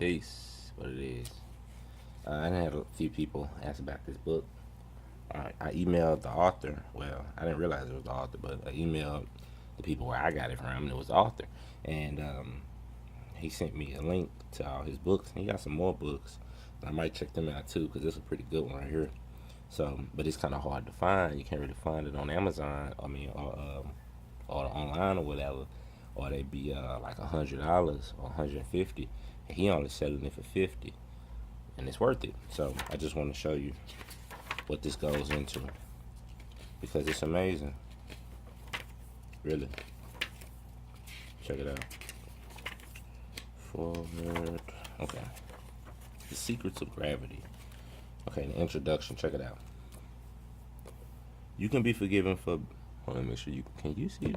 Peace. What it is. I had a few people ask about this book. I emailed the author. Well, I didn't realize it was the author, but I emailed the people where I got it from, and it was the author. And he sent me a link to all his books. And he got some more books. I might check them out too, because this is a pretty good one right here. So, but it's kind of hard to find. You can't really find it on Amazon. Or online or whatever. Or they be like $100 or 150, and he only selling it for 50, and it's worth it. So I just want to show you what this goes into because it's amazing. Really, check it out. Forward. Okay. The secrets of gravity. Okay, the introduction. Check it out. You can be forgiven for. Hold on, make sure you can. You see this?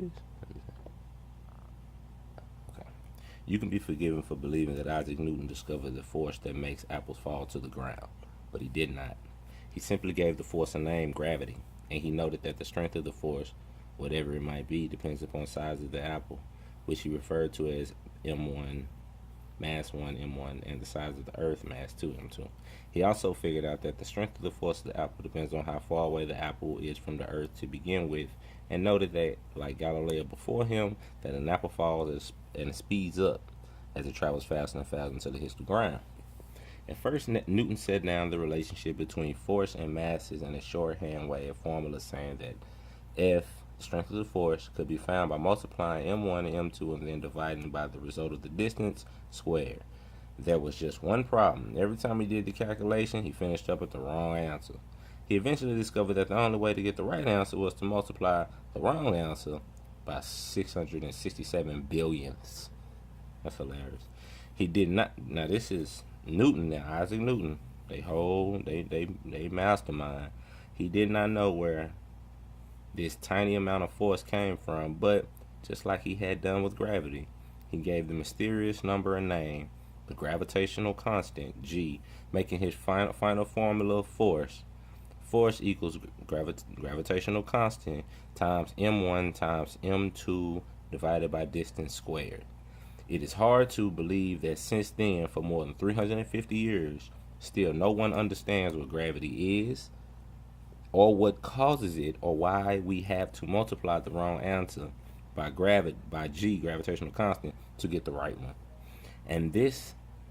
Okay. You can be forgiven for believing that Isaac Newton discovered the force that makes apples fall to the ground, but he did not. He simply gave the force a name, gravity, and he noted that the strength of the force, whatever it might be, depends upon the size of the apple, which he referred to as M1, mass 1, M1, and the size of the earth, mass 2, M2. He also figured out that the strength of the force of the apple depends on how far away the apple is from the earth to begin with, and noted that, like Galileo before him, that an apple falls and it speeds up as it travels faster and faster until it hits the ground. At first, Newton set down the relationship between force and masses in a shorthand way of formula saying that F, the strength of the force, could be found by multiplying M1 and M2 and then dividing by the result of the distance squared. There was just one problem. Every time he did the calculation, he finished up with the wrong answer. He eventually discovered that the only way to get the right answer was to multiply the wrong answer by 667 billionths. That's hilarious. He did not. Now this is Newton. Now Isaac Newton. They mastermind. He did not know where this tiny amount of force came from, but just like he had done with gravity, he gave the mysterious number a name, the gravitational constant G, making his final formula of force. Force equals gravitational constant times M1 times M2 divided by distance squared. It is hard to believe that since then, for more than 350 years, still no one understands what gravity is, or what causes it, or why we have to multiply the wrong answer by G, gravitational constant, to get the right one.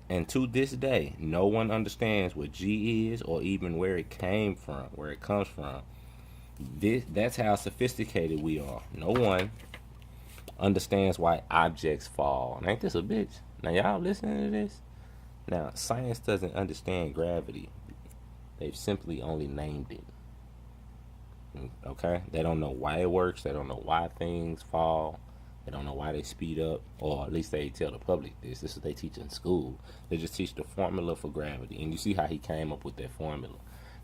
And to this day, no one understands what G is or even where it came from, where it comes from. That's how sophisticated we are. No one understands why objects fall. And ain't this a bitch? Now y'all listening to this? Now, science doesn't understand gravity. They've simply only named it. Okay? They don't know why it works. They don't know why things fall. They don't know why they speed up, or at least they tell the public this. This is what they teach in school. They just teach the formula for gravity. And you see how he came up with that formula,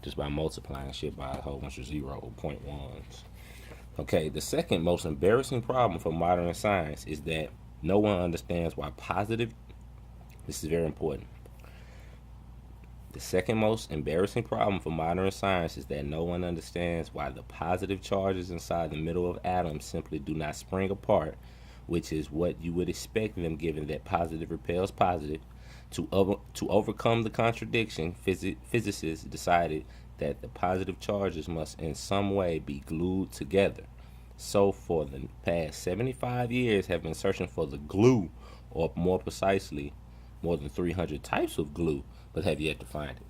just by multiplying shit by a whole bunch of 0.1s. Okay, the second most embarrassing problem for modern science is that no one understands why positive, this is very important. The second most embarrassing problem for modern science is that no one understands why the positive charges inside the middle of atoms simply do not spring apart, which is what you would expect them given that positive repels positive. To overcome the contradiction, physicists decided that the positive charges must in some way be glued together. So for the past 75 years have been searching for the glue, or more precisely, more than 300 types of glue, but have yet to find it.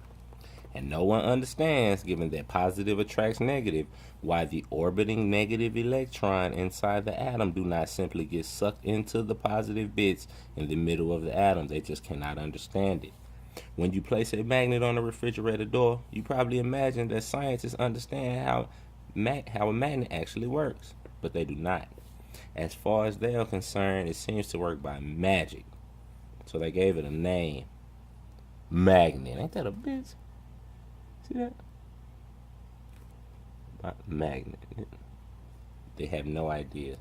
And no one understands, given that positive attracts negative, why the orbiting negative electron inside the atom do not simply get sucked into the positive bits in the middle of the atom. They just cannot understand it. When you place a magnet on a refrigerator door, you probably imagine that scientists understand how a magnet actually works, but they do not. As far as they are concerned, it seems to work by magic. So they gave it a name, magnet. Ain't that a bitch? See that? Magnet. They have no idea.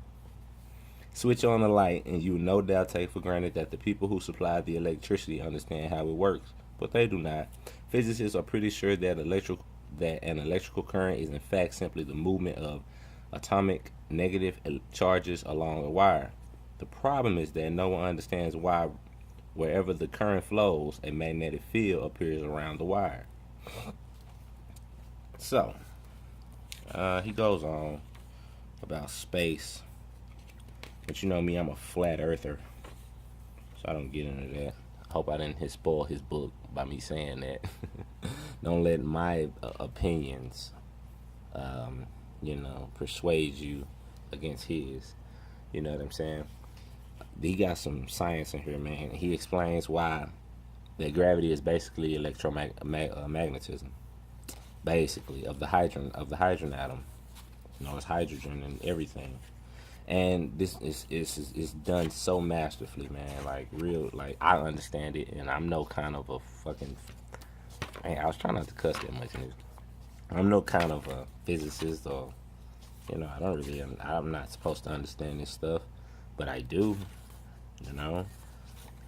Switch on the light and you no doubt take for granted that the people who supply the electricity understand how it works, but they do not. Physicists are pretty sure that an electrical current is in fact simply the movement of atomic negative charges along a wire. The problem is that no one understands why Wherever the current flows, a magnetic field appears around the wire. So, he goes on about space. But you know me, I'm a flat earther, so I don't get into that. I hope I didn't spoil his book by me saying that. Don't let my opinions, persuade you against his. You know what I'm saying? He got some science in here, man. He explains why that gravity is basically electromagnetism, basically of the hydrogen atom. You know, it's hydrogen and everything. And this is done so masterfully, man. Like real, like I understand it, and I'm no kind of a fucking. Man, I was trying not to cuss that much in this. I'm no kind of a physicist, or I don't really. I'm not supposed to understand this stuff, but I do. You know,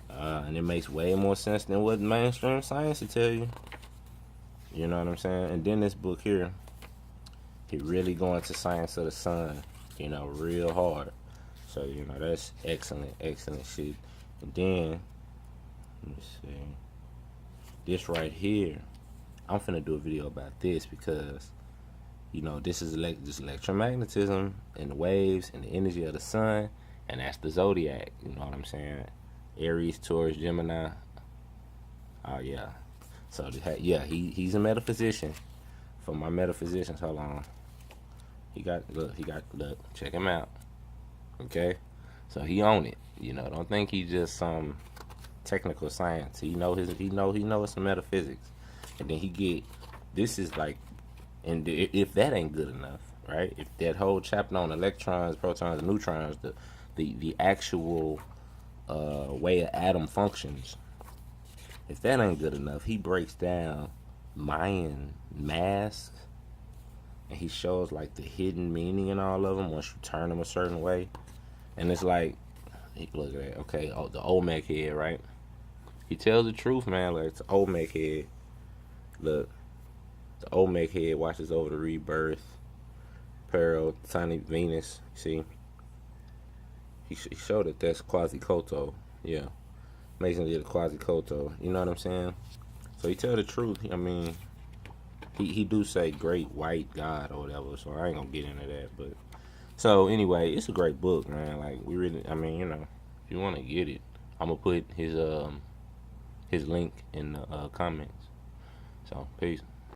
and it makes way more sense than what mainstream science will tell you. You know what I'm saying? And then this book here, he really going to science of the sun. Real hard. So, that's excellent shit. And then, let me see. This right here, I'm finna do a video about this because, this is just electromagnetism and the waves and the energy of the sun, and that's the zodiac. You know what I'm saying? Aries, Taurus, Gemini. Oh, yeah. So, yeah, he's a metaphysician. For my metaphysicians, hold on. Look, check him out. Okay? So he own it. Don't think he just some technical science. He knows some metaphysics. And then this is like, and if that ain't good enough, right? If that whole chapter on electrons, protons, and neutrons, the actual way an atom functions, if that ain't good enough, he breaks down Mayan masks. And he shows like the hidden meaning in all of them once you turn them a certain way. And it's like, look at that. Okay, the Olmec head, right? He tells the truth, man. Like, it's the Olmec head. Look, the Olmec head watches over the rebirth. Pearl, tiny Venus. See? He showed that that's Quasicoto. Yeah. Mason did a Quasicoto. You know what I'm saying? So he tell the truth. I mean, he do say great white God or whatever, so I ain't gonna get into that. But so anyway, it's a great book, man. Like we really, I mean, if you want to get it, I'm gonna put his link in the comments. So peace.